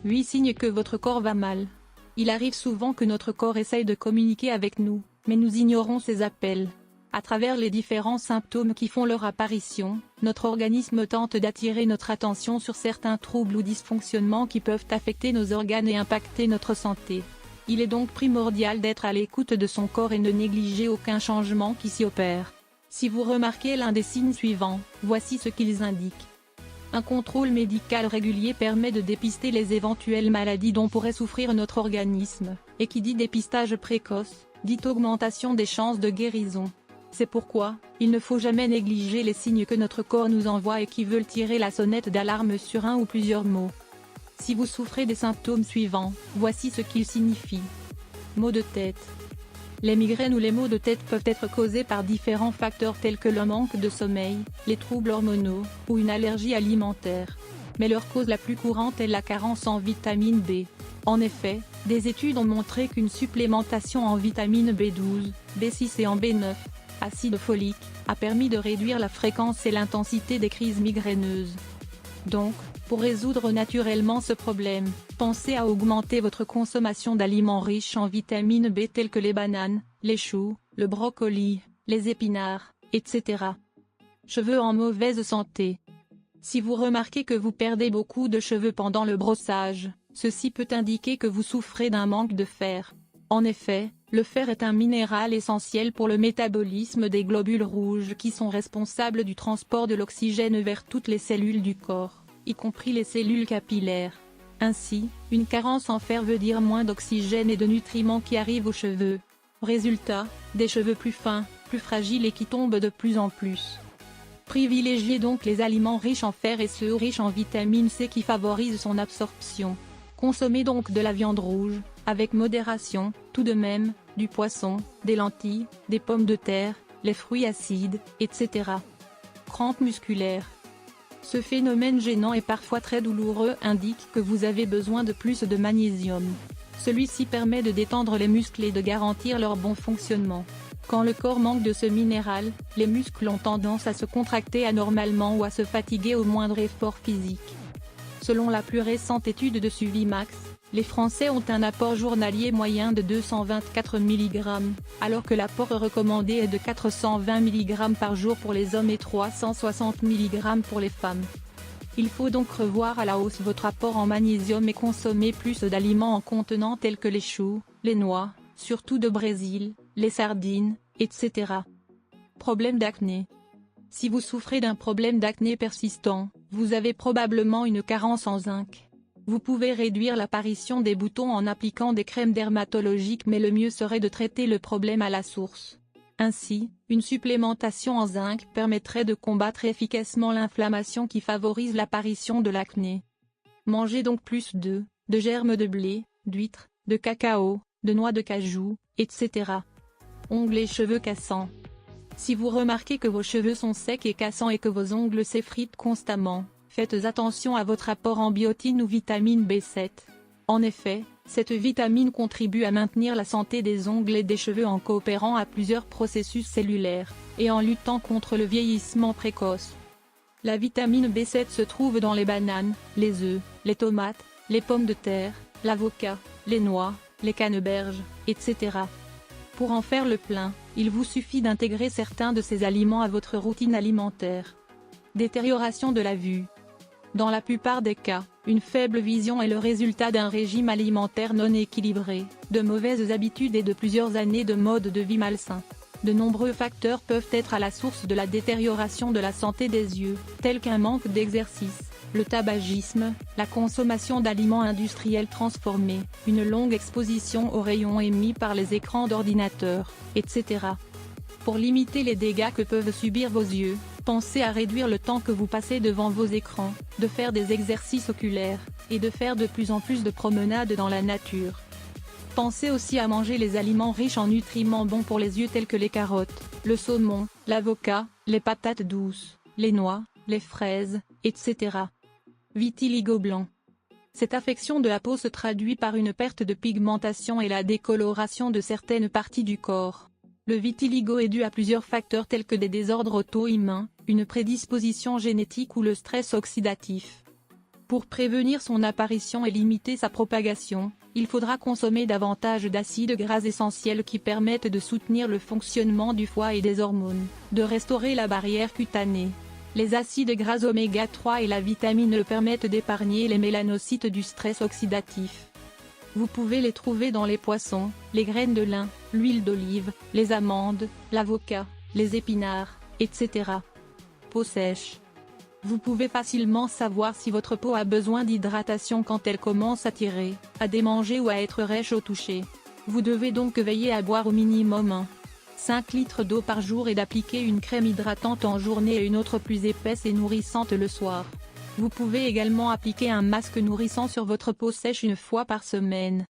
8 signes que votre corps va mal. Il arrive souvent que notre corps essaye de communiquer avec nous, mais nous ignorons ses appels. À travers les différents symptômes qui font leur apparition, notre organisme tente d'attirer notre attention sur certains troubles ou dysfonctionnements qui peuvent affecter nos organes et impacter notre santé. Il est donc primordial d'être à l'écoute de son corps et ne négliger aucun changement qui s'y opère. Si vous remarquez l'un des signes suivants, voici ce qu'ils indiquent. Un contrôle médical régulier permet de dépister les éventuelles maladies dont pourrait souffrir notre organisme, et qui dit dépistage précoce, dit augmentation des chances de guérison. C'est pourquoi, il ne faut jamais négliger les signes que notre corps nous envoie et qui veulent tirer la sonnette d'alarme sur un ou plusieurs maux. Si vous souffrez des symptômes suivants, voici ce qu'ils signifient. Maux de tête. Les migraines ou les maux de tête peuvent être causés par différents facteurs tels que le manque de sommeil, les troubles hormonaux, ou une allergie alimentaire. Mais leur cause la plus courante est la carence en vitamine B. En effet, des études ont montré qu'une supplémentation en vitamine B12, B6 et en B9, acide folique, a permis de réduire la fréquence et l'intensité des crises migraineuses. Donc, pour résoudre naturellement ce problème, pensez à augmenter votre consommation d'aliments riches en vitamine B tels que les bananes, les choux, le brocoli, les épinards, etc. Cheveux en mauvaise santé. Si vous remarquez que vous perdez beaucoup de cheveux pendant le brossage, ceci peut indiquer que vous souffrez d'un manque de fer. En effet, le fer est un minéral essentiel pour le métabolisme des globules rouges qui sont responsables du transport de l'oxygène vers toutes les cellules du corps, y compris les cellules capillaires. Ainsi, une carence en fer veut dire moins d'oxygène et de nutriments qui arrivent aux cheveux. Résultat, des cheveux plus fins, plus fragiles et qui tombent de plus en plus. Privilégiez donc les aliments riches en fer et ceux riches en vitamine C qui favorisent son absorption. Consommez donc de la viande rouge, avec modération, tout de même, du poisson, des lentilles, des pommes de terre, les fruits acides, etc. Crampes musculaires. Ce phénomène gênant et parfois très douloureux indique que vous avez besoin de plus de magnésium. Celui-ci permet de détendre les muscles et de garantir leur bon fonctionnement. Quand le corps manque de ce minéral, les muscles ont tendance à se contracter anormalement ou à se fatiguer au moindre effort physique. Selon la plus récente étude de Suvimax, les Français ont un apport journalier moyen de 224 mg, alors que l'apport recommandé est de 420 mg par jour pour les hommes et 360 mg pour les femmes. Il faut donc revoir à la hausse votre apport en magnésium et consommer plus d'aliments en contenant tels que les choux, les noix, surtout de Brésil, les sardines, etc. Problème d'acné. Si vous souffrez d'un problème d'acné persistant, vous avez probablement une carence en zinc. Vous pouvez réduire l'apparition des boutons en appliquant des crèmes dermatologiques, mais le mieux serait de traiter le problème à la source. Ainsi, une supplémentation en zinc permettrait de combattre efficacement l'inflammation qui favorise l'apparition de l'acné. Mangez donc plus de germes de blé, d'huîtres, de cacao, de noix de cajou, etc. Ongles et cheveux cassants. Si vous remarquez que vos cheveux sont secs et cassants et que vos ongles s'effritent constamment, faites attention à votre apport en biotine ou vitamine B7. En effet, cette vitamine contribue à maintenir la santé des ongles et des cheveux en coopérant à plusieurs processus cellulaires, et en luttant contre le vieillissement précoce. La vitamine B7 se trouve dans les bananes, les œufs, les tomates, les pommes de terre, l'avocat, les noix, les canneberges, etc. Pour en faire le plein, il vous suffit d'intégrer certains de ces aliments à votre routine alimentaire. Détérioration de la vue. Dans la plupart des cas, une faible vision est le résultat d'un régime alimentaire non équilibré, de mauvaises habitudes et de plusieurs années de mode de vie malsain. De nombreux facteurs peuvent être à la source de la détérioration de la santé des yeux, tels qu'un manque d'exercice, le tabagisme, la consommation d'aliments industriels transformés, une longue exposition aux rayons émis par les écrans d'ordinateur, etc. Pour limiter les dégâts que peuvent subir vos yeux, pensez à réduire le temps que vous passez devant vos écrans, de faire des exercices oculaires, et de faire de plus en plus de promenades dans la nature. Pensez aussi à manger les aliments riches en nutriments bons pour les yeux tels que les carottes, le saumon, l'avocat, les patates douces, les noix, les fraises, etc. Vitiligo blanc. Cette affection de la peau se traduit par une perte de pigmentation et la décoloration de certaines parties du corps. Le vitiligo est dû à plusieurs facteurs tels que des désordres auto-immuns, une prédisposition génétique ou le stress oxydatif. Pour prévenir son apparition et limiter sa propagation, il faudra consommer davantage d'acides gras essentiels qui permettent de soutenir le fonctionnement du foie et des hormones, de restaurer la barrière cutanée. Les acides gras oméga 3 et la vitamine E permettent d'épargner les mélanocytes du stress oxydatif. Vous pouvez les trouver dans les poissons, les graines de lin, l'huile d'olive, les amandes, l'avocat, les épinards, etc. Peau sèche. Vous pouvez facilement savoir si votre peau a besoin d'hydratation quand elle commence à tirer, à démanger ou à être rêche au toucher. Vous devez donc veiller à boire au minimum 5 litres d'eau par jour et d'appliquer une crème hydratante en journée et une autre plus épaisse et nourrissante le soir. Vous pouvez également appliquer un masque nourrissant sur votre peau sèche une fois par semaine.